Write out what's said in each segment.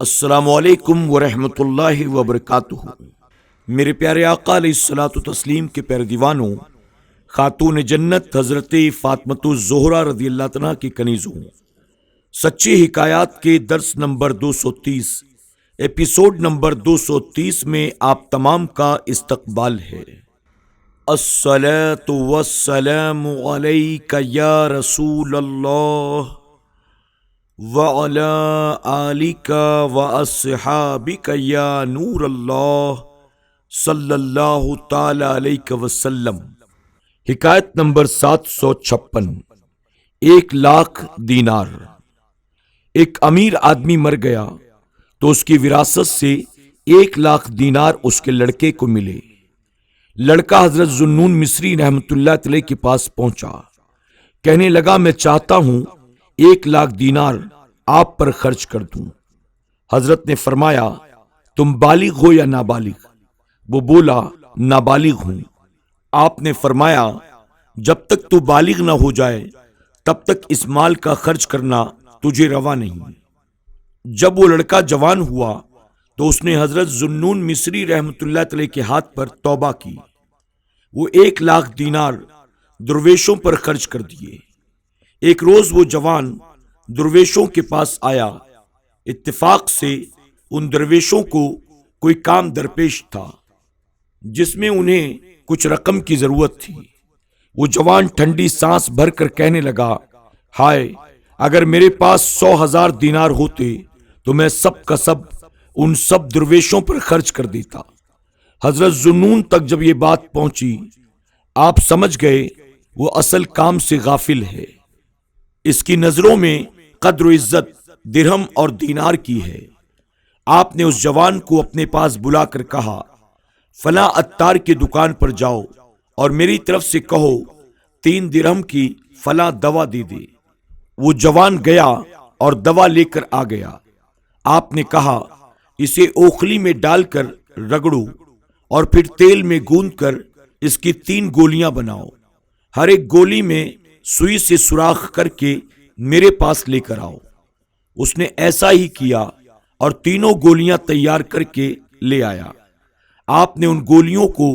السلام علیکم ورحمۃ اللہ وبرکاتہ۔ میرے پیارے آقا علیہ الصلوۃ والتسلیم کے پیارے دیوانوں، خاتون جنت حضرت فاطمۃ الزہرا رضی اللہ عنہا کی کنیزوں، سچی حکایات کے درس نمبر 230 ایپیسوڈ نمبر 230 میں آپ تمام کا استقبال ہے۔ الصلاۃ والسلام علیک یا رسول اللہ وَعَلَىٰ آلِكَ وَأَصْحَابِكَ یا نور اللہ صلی اللہ تعالی علیہ وسلم۔ حکایت نمبر 756۔ 1,00,000 دینار۔ ایک امیر آدمی مر گیا تو اس کی وراثت سے 1,00,000 دینار اس کے لڑکے کو ملے۔ لڑکا حضرت ذوالنون مصری رحمۃ اللہ علیہ کے پاس پہنچا، کہنے لگا میں چاہتا ہوں 1,00,000 دینار آپ پر خرچ کر دوں۔ حضرت نے فرمایا تم بالغ ہو یا نابالغ؟ وہ بولا نابالغ ہوں۔ آپ نے فرمایا جب تک تو بالغ نہ ہو جائے تب تک اس مال کا خرچ کرنا تجھے روا نہیں۔ جب وہ لڑکا جوان ہوا تو اس نے حضرت ذوالنون مصری رحمۃ اللہ علیہ کے ہاتھ پر توبہ کی۔ وہ 1,00,000 دینار درویشوں پر خرچ کر دیے۔ ایک روز وہ جوان درویشوں کے پاس آیا۔ اتفاق سے ان درویشوں کو کوئی کام درپیش تھا جس میں انہیں کچھ رقم کی ضرورت تھی۔ وہ جوان ٹھنڈی سانس بھر کر کہنے لگا ہائے اگر میرے پاس 100,000 دینار ہوتے تو میں سب کا سب ان سب درویشوں پر خرچ کر دیتا۔ حضرت ذوالنون تک جب یہ بات پہنچی آپ سمجھ گئے وہ اصل کام سے غافل ہے، اس کی نظروں میں قدر و عزت درہم اور دینار کی ہے۔ آپ نے اس جوان کو اپنے پاس بلا کر کہا فلاں عطار کی دکان پر جاؤ اور میری طرف سے کہو 3 درہم کی فلاں دوا دے دے۔ وہ جوان گیا اور دوا لے کر آ گیا۔ آپ نے کہا اسے اوکھلی میں ڈال کر رگڑو اور پھر تیل میں گوندھ کر اس کی 3 گولیاں بناؤ، ہر ایک گولی میں سوئی سے سوراخ کر کے میرے پاس لے کر آؤ۔ اس نے ایسا ہی کیا اور 3 گولیاں تیار کر کے لے آیا۔ آپ نے ان گولیوں کو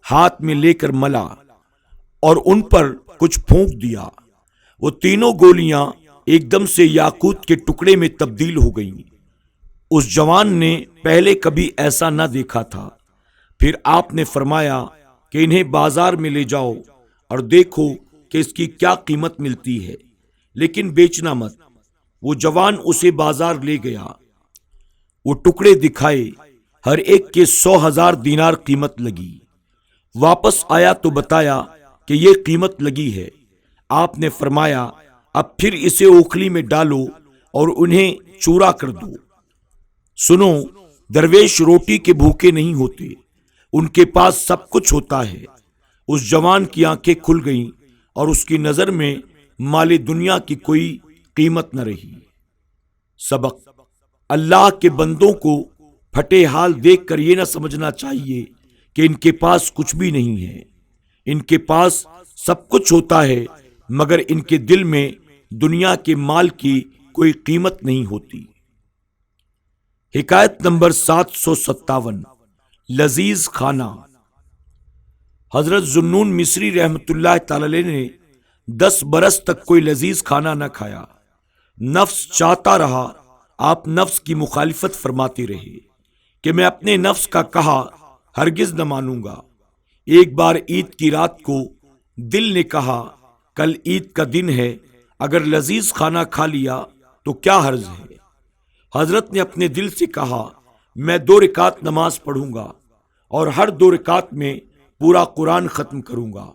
ہاتھ میں لے کر ملا اور ان پر کچھ پھونک دیا۔ وہ 3 گولیاں ایک دم سے یاقوت کے ٹکڑے میں تبدیل ہو گئیں۔ اس جوان نے پہلے کبھی ایسا نہ دیکھا تھا۔ پھر آپ نے فرمایا کہ انہیں بازار میں لے جاؤ اور دیکھو کہ اس کی کیا قیمت ملتی ہے، لیکن بیچنا مت۔ وہ جوان اسے بازار لے گیا، وہ ٹکڑے دکھائے، ہر ایک کے 100,000 دینار قیمت لگی۔ واپس آیا تو بتایا کہ یہ قیمت لگی ہے۔ آپ نے فرمایا اب پھر اسے اوکھلی میں ڈالو اور انہیں چورا کر دو۔ سنو درویش روٹی کے بھوکے نہیں ہوتے، ان کے پاس سب کچھ ہوتا ہے۔ اس جوان کی آنکھیں کھل گئیں اور اس کی نظر میں مال دنیا کی کوئی قیمت نہ رہی۔ سبق: اللہ کے بندوں کو پھٹے حال دیکھ کر یہ نہ سمجھنا چاہیے کہ ان کے پاس کچھ بھی نہیں ہے۔ ان کے پاس سب کچھ ہوتا ہے مگر ان کے دل میں دنیا کے مال کی کوئی قیمت نہیں ہوتی۔ حکایت نمبر 757۔ لذیذ کھانا۔ حضرت ذوالنون مصری رحمۃ اللہ تعالی علیہ نے 10 برس تک کوئی لذیذ کھانا نہ کھایا۔ نفس چاہتا رہا، آپ نفس کی مخالفت فرماتے رہے کہ میں اپنے نفس کا کہا ہرگز نہ مانوں گا۔ ایک بار عید کی رات کو دل نے کہا کل عید کا دن ہے، اگر لذیذ کھانا کھا لیا تو کیا حرج ہے۔ حضرت نے اپنے دل سے کہا میں 2 رکعت نماز پڑھوں گا اور ہر 2 رکعت میں پورا قرآن ختم کروں گا،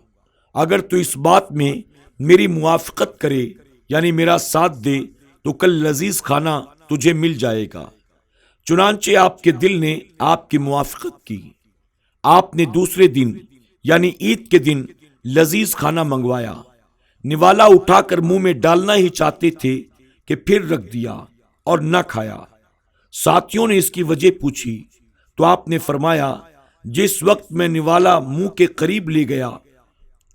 اگر تو اس بات میں میری موافقت کرے یعنی میرا ساتھ دے تو کل لذیذ کھانا تجھے مل جائے گا۔ چنانچہ آپ کے دل نے آپ کی موافقت کی۔ آپ نے دوسرے دن یعنی عید کے دن لذیذ کھانا منگوایا۔ نوالا اٹھا کر منہ میں ڈالنا ہی چاہتے تھے کہ پھر رکھ دیا اور نہ کھایا۔ ساتھیوں نے اس کی وجہ پوچھی تو آپ نے فرمایا جس وقت میں نوالا منہ کے قریب لے گیا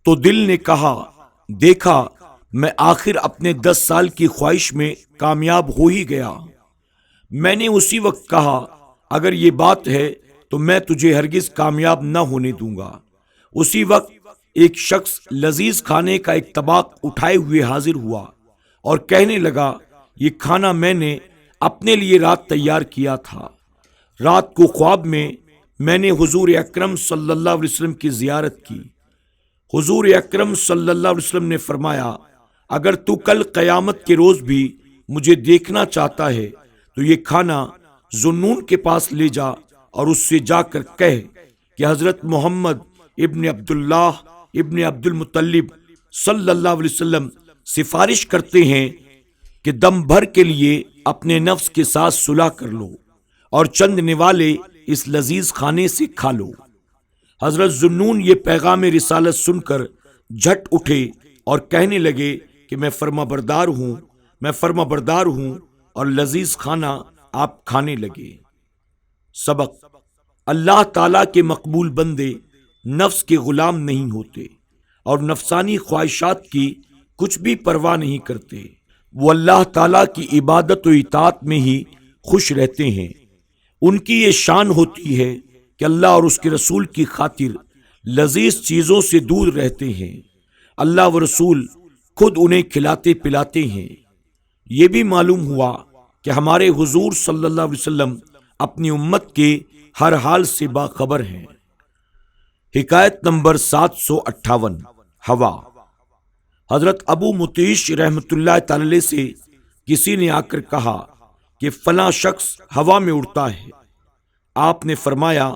تو دل نے کہا دیکھا میں آخر اپنے 10 سال کی خواہش میں کامیاب ہو ہی گیا۔ میں نے اسی وقت کہا اگر یہ بات ہے تو میں تجھے ہرگز کامیاب نہ ہونے دوں گا۔ اسی وقت ایک شخص لذیذ کھانے کا ایک طبق اٹھائے ہوئے حاضر ہوا اور کہنے لگا یہ کھانا میں نے اپنے لیے رات تیار کیا تھا۔ رات کو خواب میں نے حضور اکرم صلی اللہ علیہ وسلم کی زیارت کی۔ حضور اکرم صلی اللہ علیہ وسلم نے فرمایا اگر تو کل قیامت کے روز بھی مجھے دیکھنا چاہتا ہے تو یہ کھانا ذوالنون کے پاس لے جا اور اس سے جا کر کہہ کہ حضرت محمد ابن عبداللہ ابن عبد المطلب صلی اللہ علیہ وسلم سفارش کرتے ہیں کہ دم بھر کے لیے اپنے نفس کے ساتھ صلح کر لو اور چند نوالے اس لذیذ کھانے سے کھا لو۔ حضرت ذوالنون یہ پیغام رسالت سن کر جھٹ اٹھے اور کہنے لگے کہ میں فرما بردار ہوں اور لذیذ کھانا آپ کھانے لگے۔ سبق: اللہ تعالیٰ کے مقبول بندے نفس کے غلام نہیں ہوتے اور نفسانی خواہشات کی کچھ بھی پرواہ نہیں کرتے۔ وہ اللہ تعالیٰ کی عبادت و اطاعت میں ہی خوش رہتے ہیں۔ ان کی یہ شان ہوتی ہے کہ اللہ اور اس کے رسول کی خاطر لذیذ چیزوں سے دور رہتے ہیں۔ اللہ و رسول خود انہیں کھلاتے پلاتے ہیں۔ یہ بھی معلوم ہوا کہ ہمارے حضور صلی اللہ علیہ وسلم اپنی امت کے ہر حال سے باخبر ہیں۔ حکایت نمبر 758 ہوا۔ حضرت ابو مطیش رحمۃ اللہ تعالی علیہ سے کسی نے آ کر کہا کہ فلاں شخص ہوا میں اڑتا ہے۔ آپ نے فرمایا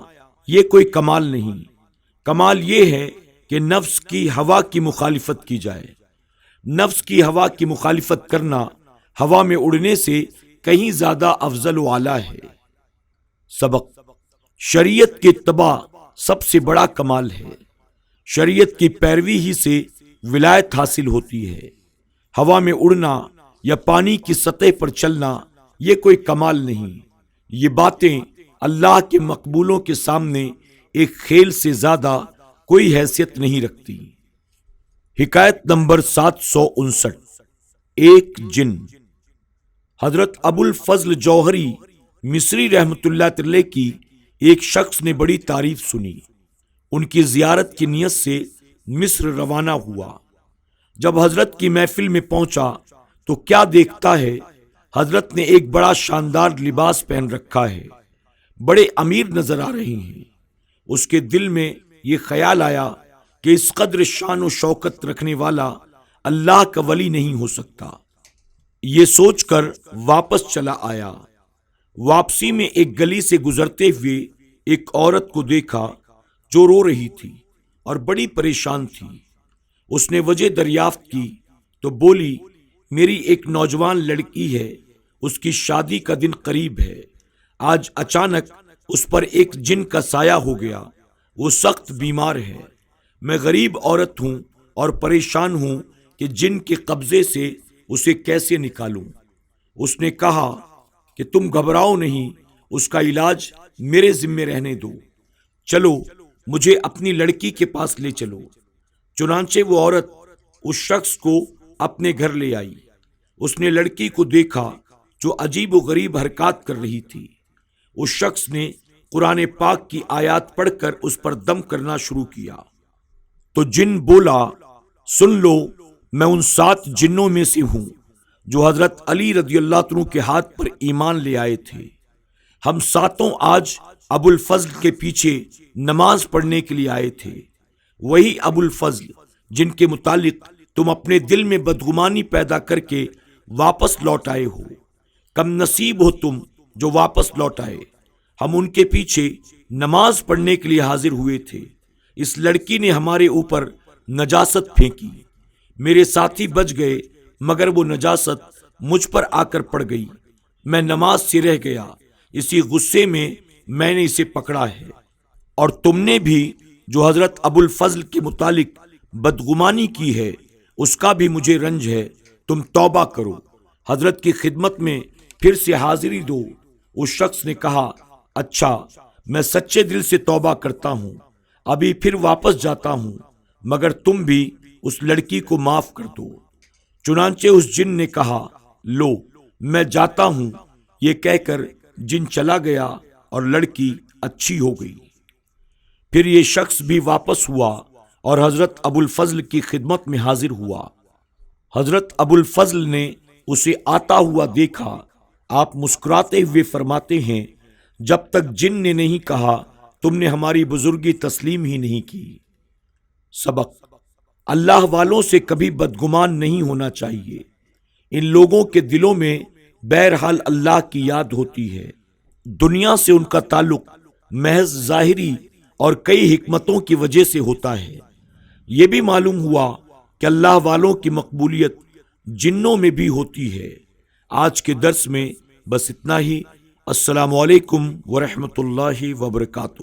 یہ کوئی کمال نہیں، کمال یہ ہے کہ نفس کی ہوا کی مخالفت کی جائے۔ نفس کی ہوا کی مخالفت کرنا ہوا میں اڑنے سے کہیں زیادہ افضل و اعلیٰ ہے۔ سبق: شریعت کی اتباع سب سے بڑا کمال ہے۔ شریعت کی پیروی ہی سے ولایت حاصل ہوتی ہے۔ ہوا میں اڑنا یا پانی کی سطح پر چلنا یہ کوئی کمال نہیں۔ یہ باتیں اللہ کے مقبولوں کے سامنے ایک کھیل سے زیادہ کوئی حیثیت نہیں رکھتی۔ حکایت نمبر 759 ایک جن۔ حضرت ابو الفضل جوہری مصری رحمۃ اللہ علیہ کی ایک شخص نے بڑی تعریف سنی۔ ان کی زیارت کی نیت سے مصر روانہ ہوا۔ جب حضرت کی محفل میں پہنچا تو کیا دیکھتا ہے، حضرت نے ایک بڑا شاندار لباس پہن رکھا ہے، بڑے امیر نظر آ رہے ہیں۔ اس کے دل میں یہ خیال آیا کہ اس قدر شان و شوکت رکھنے والا اللہ کا ولی نہیں ہو سکتا۔ یہ سوچ کر واپس چلا آیا۔ واپسی میں ایک گلی سے گزرتے ہوئے ایک عورت کو دیکھا جو رو رہی تھی اور بڑی پریشان تھی۔ اس نے وجہ دریافت کی تو بولی میری ایک نوجوان لڑکی ہے، اس کی شادی کا دن قریب ہے۔ آج اچانک اس پر ایک جن کا سایہ ہو گیا، وہ سخت بیمار ہے۔ میں غریب عورت ہوں اور پریشان ہوں کہ جن کے قبضے سے اسے کیسے نکالوں۔ اس نے کہا کہ تم گھبراؤ نہیں، اس کا علاج میرے ذمے رہنے دو، چلو مجھے اپنی لڑکی کے پاس لے چلو۔ چنانچہ وہ عورت اس شخص کو اپنے گھر لے آئی۔ اس نے لڑکی کو دیکھا جو عجیب و غریب حرکات کر رہی تھی۔ اس شخص نے قرآن پاک کی آیات پڑھ کر اس پر دم کرنا شروع کیا تو جن بولا سن لو، میں ان 7 جنوں میں سے ہوں جو حضرت علی رضی اللہ عنہ کے ہاتھ پر ایمان لے آئے تھے۔ ہم 7 آج ابو الفضل کے پیچھے نماز پڑھنے کے لیے آئے تھے۔ وہی ابو الفضل جن کے متعلق تم اپنے دل میں بدگمانی پیدا کر کے واپس لوٹ آئے ہو، کم نصیب ہو تم جو واپس لوٹ آئے۔ ہم ان کے پیچھے نماز پڑھنے کے لیے حاضر ہوئے تھے۔ اس لڑکی نے ہمارے اوپر نجاست پھینکی، میرے ساتھی بچ گئے مگر وہ نجاست مجھ پر آ کر پڑ گئی۔ میں نماز سے رہ گیا، اسی غصے میں میں نے اسے پکڑا ہے۔ اور تم نے بھی جو حضرت ابو الفضل کے متعلق بدگمانی کی ہے اس کا بھی مجھے رنج ہے، تم توبہ کرو، حضرت کی خدمت میں پھر سے حاضری دو۔ اس شخص نے کہا اچھا، میں سچے دل سے توبہ کرتا ہوں، ابھی پھر واپس جاتا ہوں، مگر تم بھی اس لڑکی کو معاف کر دو۔ چنانچہ اس جن نے کہا لو میں جاتا ہوں، یہ کہہ کر جن چلا گیا اور لڑکی اچھی ہو گئی۔ پھر یہ شخص بھی واپس ہوا اور حضرت ابو الفضل کی خدمت میں حاضر ہوا۔ حضرت ابو الفضل نے اسے آتا ہوا دیکھا۔ آپ مسکراتے ہوئے فرماتے ہیں، جب تک جن نے نہیں کہا تم نے ہماری بزرگی تسلیم ہی نہیں کی۔ سبق: اللہ والوں سے کبھی بدگمان نہیں ہونا چاہیے۔ ان لوگوں کے دلوں میں بہرحال اللہ کی یاد ہوتی ہے، دنیا سے ان کا تعلق محض ظاہری اور کئی حکمتوں کی وجہ سے ہوتا ہے۔ یہ بھی معلوم ہوا کہ اللہ والوں کی مقبولیت جنوں میں بھی ہوتی ہے۔ آج کے درس میں بس اتنا ہی۔ السلام علیکم ورحمۃ اللہ وبرکاتہ۔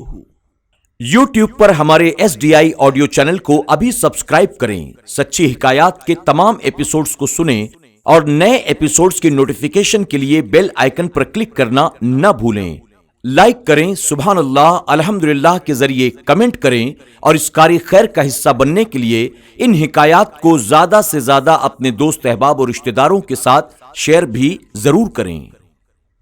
YouTube پر ہمارے SDI آڈیو چینل کو ابھی سبسکرائب کریں، سچی حکایات کے تمام ایپیسوڈز کو سنیں اور نئے ایپیسوڈز کی نوٹیفیکیشن کے لیے بیل آئیکن پر کلک کرنا نہ بھولیں۔ لائک کریں، سبحان اللہ، الحمدللہ کے ذریعے کمنٹ کریں اور اس کاری خیر کا حصہ بننے کے لیے ان حکایات کو زیادہ سے زیادہ اپنے دوست احباب اور رشتہ داروں کے ساتھ شیئر بھی ضرور کریں۔